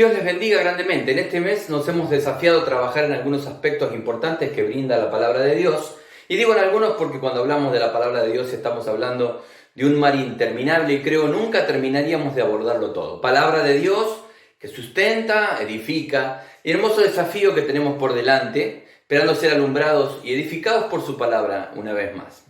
Dios les bendiga grandemente. En este mes nos hemos desafiado a trabajar en algunos aspectos importantes que brinda la palabra de Dios. Y digo en algunos porque cuando hablamos de la palabra de Dios estamos hablando de un mar interminable y creo nunca terminaríamos de abordarlo todo. Palabra de Dios que sustenta, edifica, y hermoso desafío que tenemos por delante, esperando ser alumbrados y edificados por su palabra una vez más.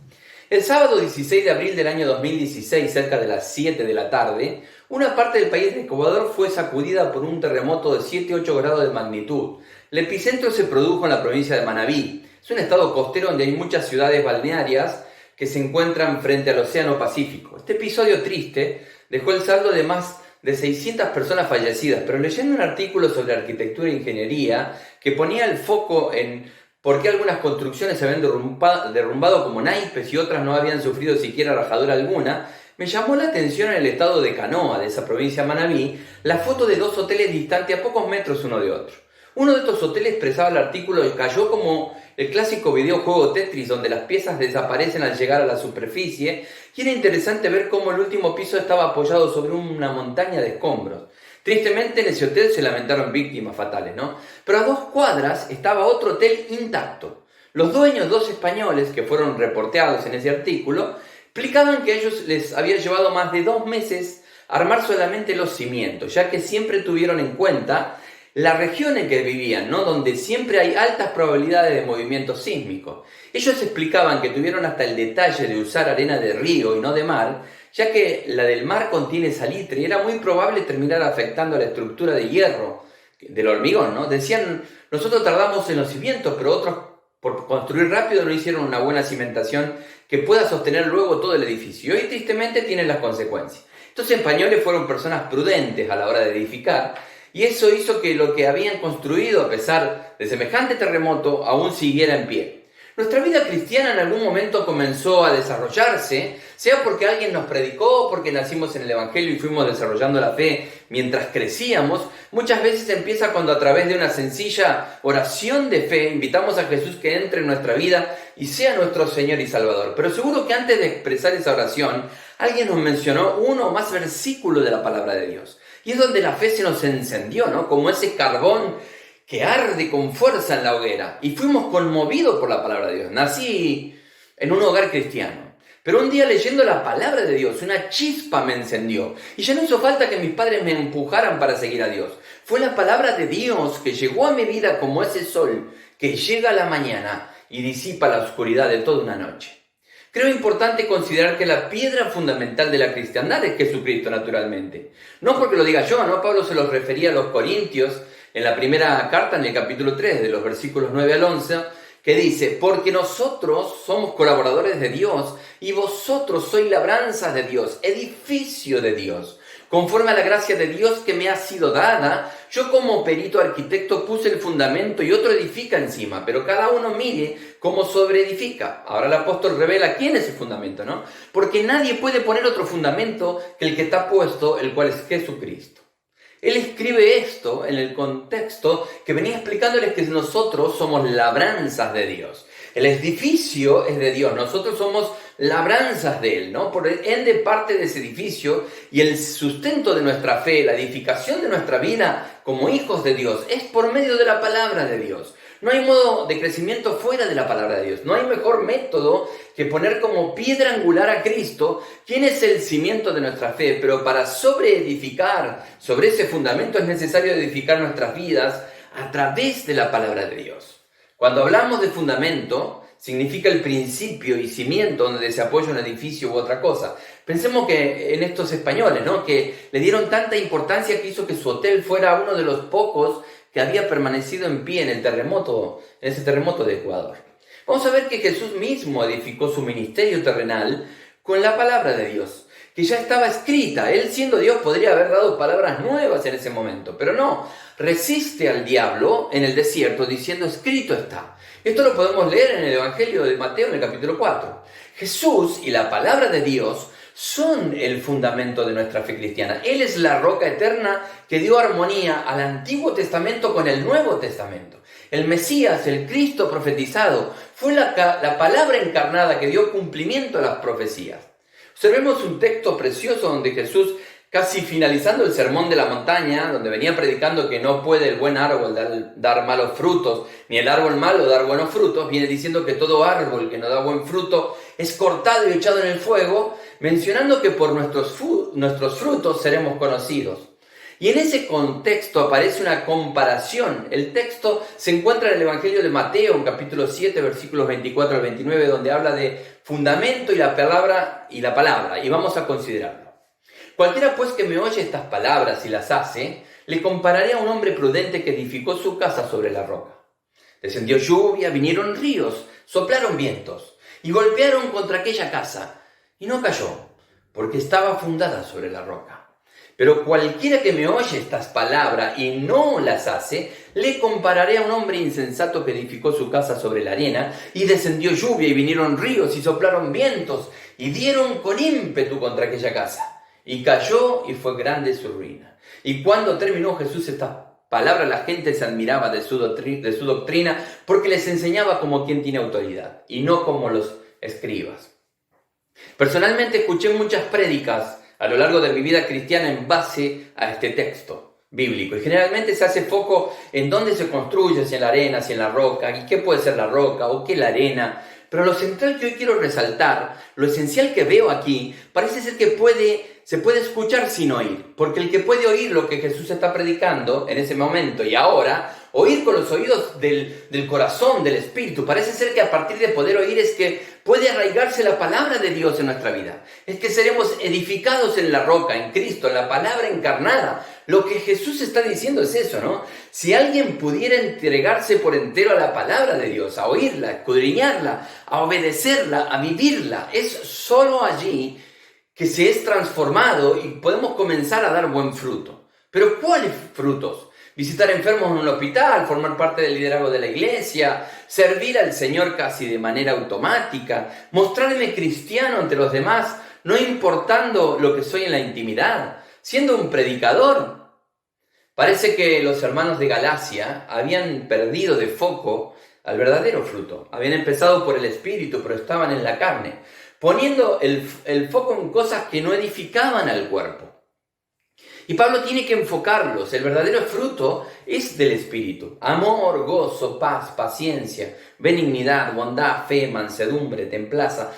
El sábado 16 de abril del año 2016, cerca de las 7 de la tarde, una parte del país de Ecuador fue sacudida por un terremoto de 7-8 grados de magnitud. El epicentro se produjo en la provincia de Manabí. Es un estado costero donde hay muchas ciudades balnearias que se encuentran frente al Océano Pacífico. Este episodio triste dejó el saldo de más de 600 personas fallecidas, pero leyendo un artículo sobre arquitectura e ingeniería que ponía el foco en por qué algunas construcciones se habían derrumbado como naipes y otras no habían sufrido siquiera rajadura alguna, me llamó la atención en el estado de Canoa, de esa provincia de Manabí, la foto de dos hoteles distantes a pocos metros uno de otro. Uno de estos hoteles, expresaba el artículo, cayó como el clásico videojuego Tetris, donde las piezas desaparecen al llegar a la superficie, y era interesante ver cómo el último piso estaba apoyado sobre una montaña de escombros. Tristemente en ese hotel se lamentaron víctimas fatales, ¿no? Pero a 2 cuadras estaba otro hotel intacto. Los dueños, 2 españoles que fueron reporteados en ese artículo, explicaban que a ellos les había llevado más de 2 meses armar solamente los cimientos, ya que siempre tuvieron en cuenta la región en que vivían, ¿no? Donde siempre hay altas probabilidades de movimiento sísmico. Ellos explicaban que tuvieron hasta el detalle de usar arena de río y no de mar, ya que la del mar contiene salitre y era muy probable terminar afectando a la estructura de hierro del hormigón, ¿no? Decían, nosotros tardamos en los cimientos, pero otros por construir rápido no hicieron una buena cimentación que pueda sostener luego todo el edificio. Y hoy tristemente tienen las consecuencias. Estos españoles fueron personas prudentes a la hora de edificar y eso hizo que lo que habían construido a pesar de semejante terremoto aún siguiera en pie. Nuestra vida cristiana en algún momento comenzó a desarrollarse, sea porque alguien nos predicó, porque nacimos en el Evangelio y fuimos desarrollando la fe mientras crecíamos. Muchas veces empieza cuando a través de una sencilla oración de fe invitamos a Jesús que entre en nuestra vida y sea nuestro Señor y Salvador. Pero seguro que antes de expresar esa oración, alguien nos mencionó uno o más versículos de la palabra de Dios. Y es donde la fe se nos encendió, ¿no? Como ese carbón que arde con fuerza en la hoguera. Y fuimos conmovidos por la palabra de Dios. Nací en un hogar cristiano. Pero un día leyendo la palabra de Dios, una chispa me encendió. Y ya no hizo falta que mis padres me empujaran para seguir a Dios. Fue la palabra de Dios que llegó a mi vida como ese sol que llega a la mañana y disipa la oscuridad de toda una noche. Creo importante considerar que la piedra fundamental de la cristiandad es Jesucristo, naturalmente. No porque lo diga yo, ¿no? Pablo se los refería a los corintios en la primera carta, en el capítulo 3, de los versículos 9 al 11, que dice, porque nosotros somos colaboradores de Dios y vosotros sois labranzas de Dios, edificio de Dios. Conforme a la gracia de Dios que me ha sido dada, yo como perito arquitecto puse el fundamento y otro edifica encima, pero cada uno mire cómo sobreedifica. Ahora el apóstol revela quién es el fundamento, ¿no? Porque nadie puede poner otro fundamento que el que está puesto, el cual es Jesucristo. Él escribe esto en el contexto que venía explicándoles que nosotros somos labranzas de Dios. El edificio es de Dios, nosotros somos labranzas de Él, ¿no? Por ende parte de ese edificio y el sustento de nuestra fe, la edificación de nuestra vida como hijos de Dios es por medio de la palabra de Dios. No hay modo de crecimiento fuera de la palabra de Dios. No hay mejor método que poner como piedra angular a Cristo, quien es el cimiento de nuestra fe. Pero para sobreedificar sobre ese fundamento es necesario edificar nuestras vidas a través de la palabra de Dios. Cuando hablamos de fundamento, significa el principio y cimiento donde se apoya un edificio u otra cosa. Pensemos que en estos españoles, ¿no? Que le dieron tanta importancia que hizo que su hotel fuera uno de los pocos que había permanecido en pie en ese terremoto de Ecuador. Vamos a ver que Jesús mismo edificó su ministerio terrenal con la palabra de Dios, que ya estaba escrita. Él, siendo Dios, podría haber dado palabras nuevas en ese momento, pero no. Resiste al diablo en el desierto diciendo, escrito está. Esto lo podemos leer en el Evangelio de Mateo en el capítulo 4. Jesús y la palabra de Dios son el fundamento de nuestra fe cristiana. Él es la roca eterna que dio armonía al Antiguo Testamento con el Nuevo Testamento. El Mesías, el Cristo profetizado, fue la palabra encarnada que dio cumplimiento a las profecías. Observemos un texto precioso donde Jesús Casi finalizando el sermón de la montaña, donde venía predicando que no puede el buen árbol dar malos frutos, ni el árbol malo dar buenos frutos, viene diciendo que todo árbol que no da buen fruto es cortado y echado en el fuego, mencionando que por nuestros frutos seremos conocidos. Y en ese contexto aparece una comparación. El texto se encuentra en el Evangelio de Mateo, en capítulo 7, versículos 24 al 29, donde habla de fundamento y la palabra, y vamos a considerarlo. Cualquiera pues que me oye estas palabras y las hace, le compararé a un hombre prudente que edificó su casa sobre la roca. Descendió lluvia, vinieron ríos, soplaron vientos y golpearon contra aquella casa, y no cayó, porque estaba fundada sobre la roca. Pero cualquiera que me oye estas palabras y no las hace, le compararé a un hombre insensato que edificó su casa sobre la arena, y descendió lluvia, y vinieron ríos, y soplaron vientos, y dieron con ímpetu contra aquella casa. Y cayó, y fue grande su ruina. Y cuando terminó Jesús estas palabras, la gente se admiraba de su doctrina, porque les enseñaba como quien tiene autoridad, y no como los escribas. Personalmente escuché muchas prédicas a lo largo de mi vida cristiana en base a este texto bíblico. Y generalmente se hace foco en dónde se construye, si en la arena, si en la roca, y qué puede ser la roca o qué la arena. Pero lo central que hoy quiero resaltar, lo esencial que veo aquí, parece ser que se puede escuchar sin oír. Porque el que puede oír lo que Jesús está predicando en ese momento y ahora, oír con los oídos del corazón, del espíritu, parece ser que a partir de poder oír es que puede arraigarse la palabra de Dios en nuestra vida. Es que seremos edificados en la roca, en Cristo, en la palabra encarnada. Lo que Jesús está diciendo es eso, ¿no? Si alguien pudiera entregarse por entero a la palabra de Dios, a oírla, a escudriñarla, a obedecerla, a vivirla, es solo allí que se es transformado y podemos comenzar a dar buen fruto. Pero ¿cuáles frutos? Visitar enfermos en un hospital, formar parte del liderazgo de la iglesia, servir al Señor casi de manera automática, mostrarme cristiano ante los demás, no importando lo que soy en la intimidad, siendo un predicador. Parece que los hermanos de Galacia habían perdido de foco al verdadero fruto. Habían empezado por el espíritu, pero estaban en la carne, poniendo el foco en cosas que no edificaban al cuerpo. Y Pablo tiene que enfocarlos. El verdadero fruto es del Espíritu. Amor, gozo, paz, paciencia, benignidad, bondad, fe, mansedumbre, templanza.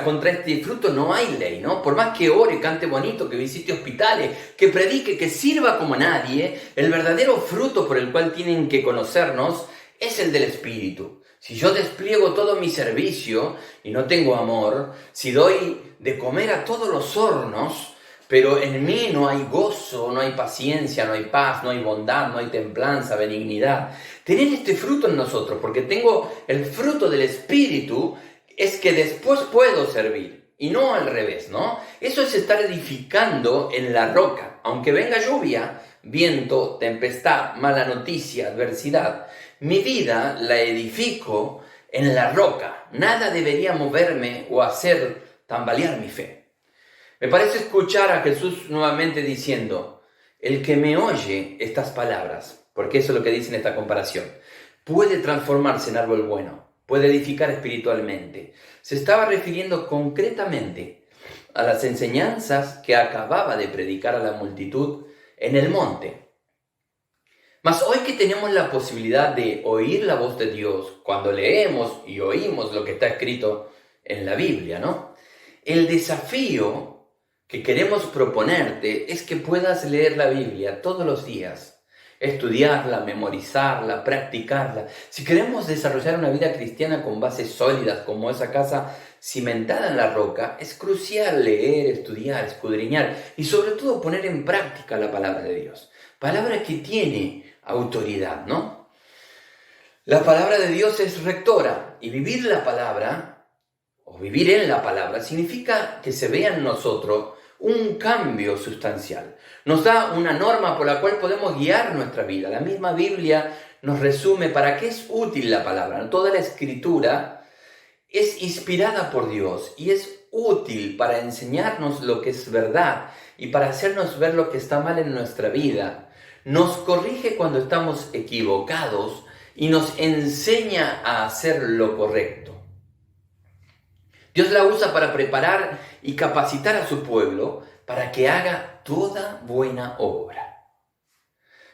Contra este fruto no hay ley, ¿no? Por más que ore, cante bonito, que visite hospitales, que predique, que sirva como nadie, el verdadero fruto por el cual tienen que conocernos es el del Espíritu. Si yo despliego todo mi servicio y no tengo amor, si doy de comer a todos los hornos, pero en mí no hay gozo, no hay paciencia, no hay paz, no hay bondad, no hay templanza, benignidad. Tener este fruto en nosotros, porque tengo el fruto del Espíritu, es que después puedo servir, y no al revés, ¿no? Eso es estar edificando en la roca. Aunque venga lluvia, viento, tempestad, mala noticia, adversidad, mi vida la edifico en la roca. Nada debería moverme o hacer tambalear mi fe. Me parece escuchar a Jesús nuevamente diciendo, el que me oye estas palabras, porque eso es lo que dice en esta comparación, puede transformarse en árbol bueno, puede edificar espiritualmente. Se estaba refiriendo concretamente a las enseñanzas que acababa de predicar a la multitud en el monte. Mas hoy que tenemos la posibilidad de oír la voz de Dios cuando leemos y oímos lo que está escrito en la Biblia, ¿no? El desafío que queremos proponerte es que puedas leer la Biblia todos los días, estudiarla, memorizarla, practicarla. Si queremos desarrollar una vida cristiana con bases sólidas como esa casa cimentada en la roca, es crucial leer, estudiar, escudriñar y sobre todo poner en práctica la palabra de Dios. Palabra que tiene autoridad, ¿no? La palabra de Dios es rectora y vivir la palabra o vivir en la palabra significa que se vea en nosotros un cambio sustancial. Nos da una norma por la cual podemos guiar nuestra vida. La misma Biblia nos resume para qué es útil la palabra. Toda la Escritura es inspirada por Dios y es útil para enseñarnos lo que es verdad y para hacernos ver lo que está mal en nuestra vida. Nos corrige cuando estamos equivocados y nos enseña a hacer lo correcto. Dios la usa para preparar y capacitar a su pueblo para que haga toda buena obra.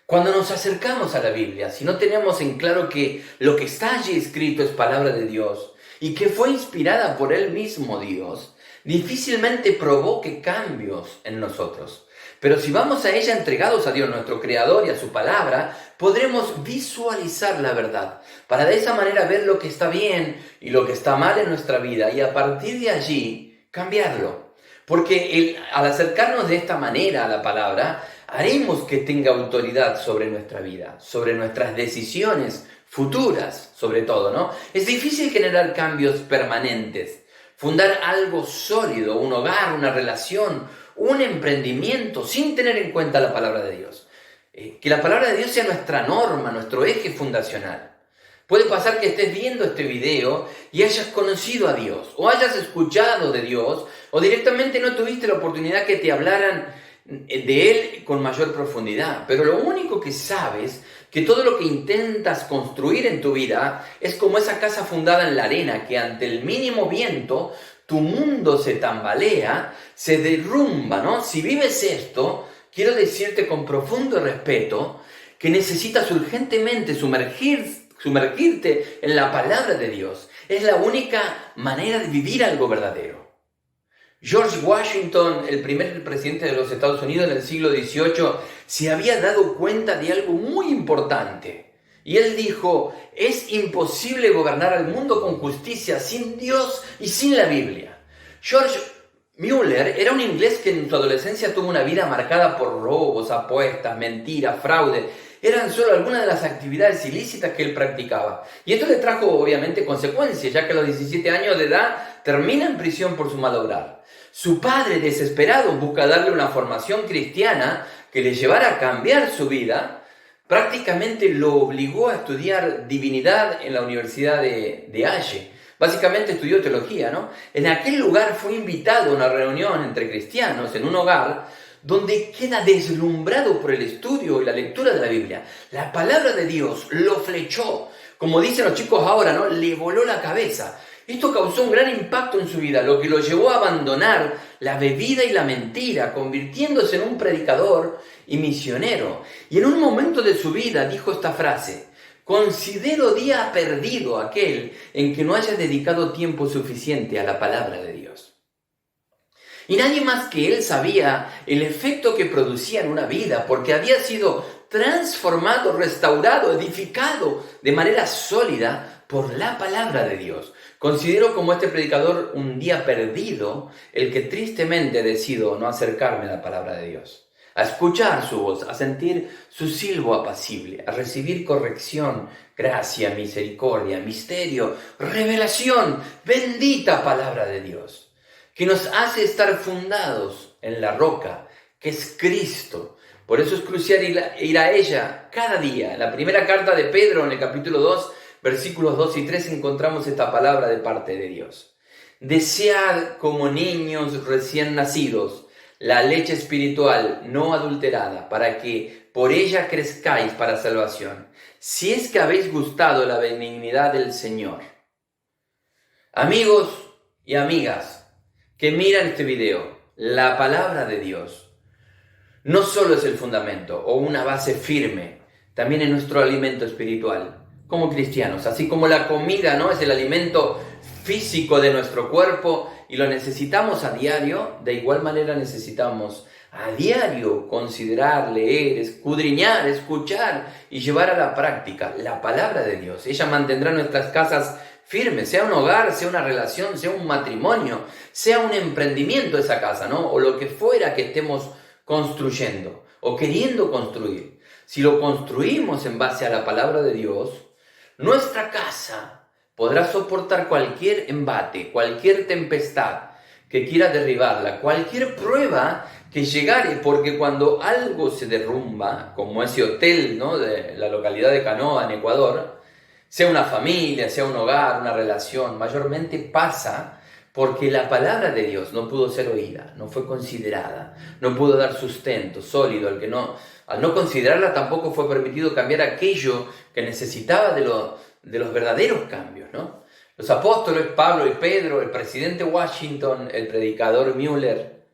Cuando nos acercamos a la Biblia, si no tenemos en claro que lo que está allí escrito es palabra de Dios y que fue inspirada por el mismo Dios, difícilmente provoque cambios en nosotros. Pero si vamos a ella entregados a Dios, nuestro Creador, y a su palabra, podremos visualizar la verdad, para de esa manera ver lo que está bien y lo que está mal en nuestra vida y a partir de allí cambiarlo. Porque al acercarnos de esta manera a la palabra, haremos que tenga autoridad sobre nuestra vida, sobre nuestras decisiones futuras, sobre todo, ¿no? Es difícil generar cambios permanentes, fundar algo sólido, un hogar, una relación, un emprendimiento, sin tener en cuenta la palabra de Dios. Que la palabra de Dios sea nuestra norma, nuestro eje fundacional. Puede pasar que estés viendo este video y hayas conocido a Dios, o hayas escuchado de Dios, o directamente no tuviste la oportunidad que te hablaran de Él con mayor profundidad. Pero lo único que sabes, que todo lo que intentas construir en tu vida es como esa casa fundada en la arena, que ante el mínimo viento, tu mundo se tambalea, se derrumba, ¿no? Si vives esto, quiero decirte con profundo respeto que necesitas urgentemente sumergirte en la palabra de Dios. Es la única manera de vivir algo verdadero. George Washington, el primer presidente de los Estados Unidos en el siglo XVIII, se había dado cuenta de algo muy importante. Y él dijo, es imposible gobernar al mundo con justicia sin Dios y sin la Biblia. George Mueller era un inglés que en su adolescencia tuvo una vida marcada por robos, apuestas, mentiras, fraude. Eran solo algunas de las actividades ilícitas que él practicaba. Y esto le trajo obviamente consecuencias, ya que a los 17 años de edad termina en prisión por su malobrar. Su padre, desesperado, busca darle una formación cristiana que le llevara a cambiar su vida. Prácticamente lo obligó a estudiar divinidad en la Universidad de Halle. Básicamente estudió teología, ¿no? En aquel lugar fue invitado a una reunión entre cristianos en un hogar donde queda deslumbrado por el estudio y la lectura de la Biblia. La palabra de Dios lo flechó, como dicen los chicos ahora, ¿no? Le voló la cabeza. Esto causó un gran impacto en su vida, lo que lo llevó a abandonar la bebida y la mentira, convirtiéndose en un predicador y misionero. Y en un momento de su vida dijo esta frase: considero día perdido aquel en que no haya dedicado tiempo suficiente a la palabra de Dios. Y nadie más que él sabía el efecto que producía en una vida, porque había sido transformado, restaurado, edificado de manera sólida por la palabra de Dios. Considero como este predicador un día perdido el que tristemente decido no acercarme a la palabra de Dios, a escuchar su voz, a sentir su silbo apacible, a recibir corrección, gracia, misericordia, misterio, revelación, bendita palabra de Dios, que nos hace estar fundados en la roca, que es Cristo. Por eso es crucial ir a ella cada día. En la primera carta de Pedro, en el capítulo 2, versículos 2 y 3, encontramos esta palabra de parte de Dios. Desead como niños recién nacidos la leche espiritual no adulterada, para que por ella crezcáis para salvación, si es que habéis gustado la benignidad del Señor. Amigos y amigas que miran este video, la palabra de Dios no solo es el fundamento o una base firme, también es nuestro alimento espiritual como cristianos, así como la comida, ¿no?, es el alimento físico de nuestro cuerpo y lo necesitamos a diario. De igual manera necesitamos a diario considerar, leer, escudriñar, escuchar y llevar a la práctica la palabra de Dios. Ella mantendrá nuestras casas firmes, sea un hogar, sea una relación, sea un matrimonio, sea un emprendimiento esa casa, ¿no?, o lo que fuera que estemos construyendo o queriendo construir. Si lo construimos en base a la palabra de Dios, nuestra casa podrá soportar cualquier embate, cualquier tempestad que quiera derribarla, cualquier prueba que llegare, porque cuando algo se derrumba, como ese hotel, ¿no?, de la localidad de Canoa, en Ecuador, sea una familia, sea un hogar, una relación, mayormente pasa porque la palabra de Dios no pudo ser oída, no fue considerada, no pudo dar sustento sólido, al no considerarla tampoco fue permitido cambiar aquello que necesitaba de los verdaderos cambios, ¿no? Los apóstoles Pablo y Pedro, el presidente Washington, el predicador Mueller,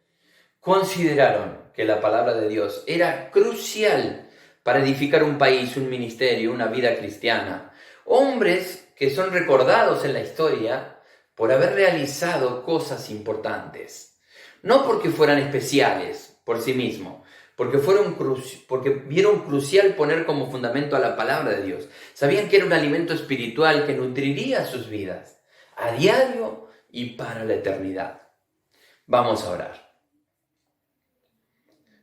consideraron que la palabra de Dios era crucial para edificar un país, un ministerio, una vida cristiana. Hombres que son recordados en la historia por haber realizado cosas importantes. No porque fueran especiales por sí mismos, porque vieron crucial poner como fundamento a la palabra de Dios. Sabían que era un alimento espiritual que nutriría sus vidas a diario y para la eternidad. Vamos a orar.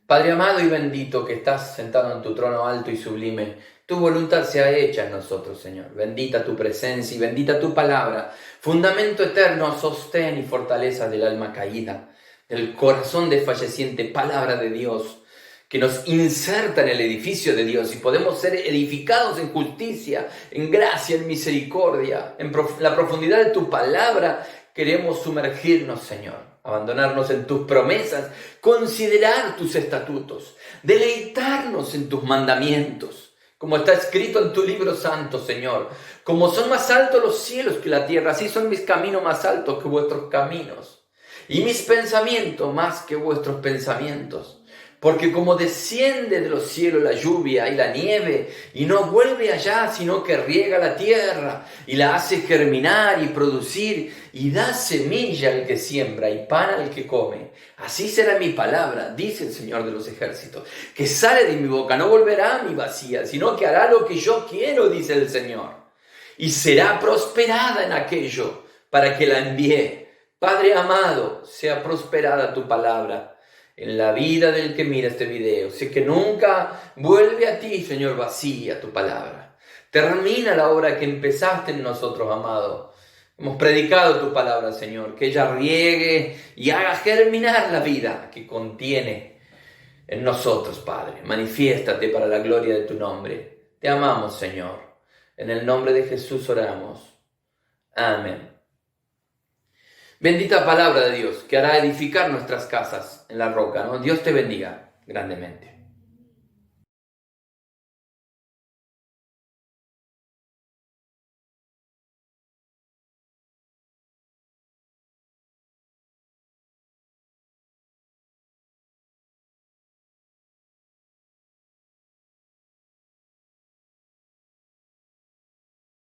Padre amado y bendito que estás sentado en tu trono alto y sublime, tu voluntad sea hecha en nosotros, Señor. Bendita tu presencia y bendita tu palabra, fundamento eterno, sostén y fortaleza del alma caída, del corazón desfalleciente, palabra de Dios, que nos inserta en el edificio de Dios y podemos ser edificados en justicia, en gracia, en misericordia, en la profundidad de tu palabra. Queremos sumergirnos, Señor, abandonarnos en tus promesas, considerar tus estatutos, deleitarnos en tus mandamientos, como está escrito en tu libro santo, Señor. Como son más altos los cielos que la tierra, así son mis caminos más altos que vuestros caminos, y mis pensamientos más que vuestros pensamientos. Porque como desciende de los cielos la lluvia y la nieve, y no vuelve allá, sino que riega la tierra, y la hace germinar y producir, y da semilla al que siembra, y pan al que come. Así será mi palabra, dice el Señor de los ejércitos, que sale de mi boca, no volverá a mí vacía, sino que hará lo que yo quiero, dice el Señor. Y será prosperada en aquello para que la envíe. Padre amado, sea prosperada tu palabra en la vida del que mira este video. Sé que nunca vuelve a ti, Señor, vacía tu palabra. Termina la obra que empezaste en nosotros, amado. Hemos predicado tu palabra, Señor, que ella riegue y haga germinar la vida que contiene en nosotros, Padre. Manifiéstate para la gloria de tu nombre. Te amamos, Señor. En el nombre de Jesús oramos. Amén. Bendita palabra de Dios que hará edificar nuestras casas en la roca, ¿no? Dios te bendiga grandemente.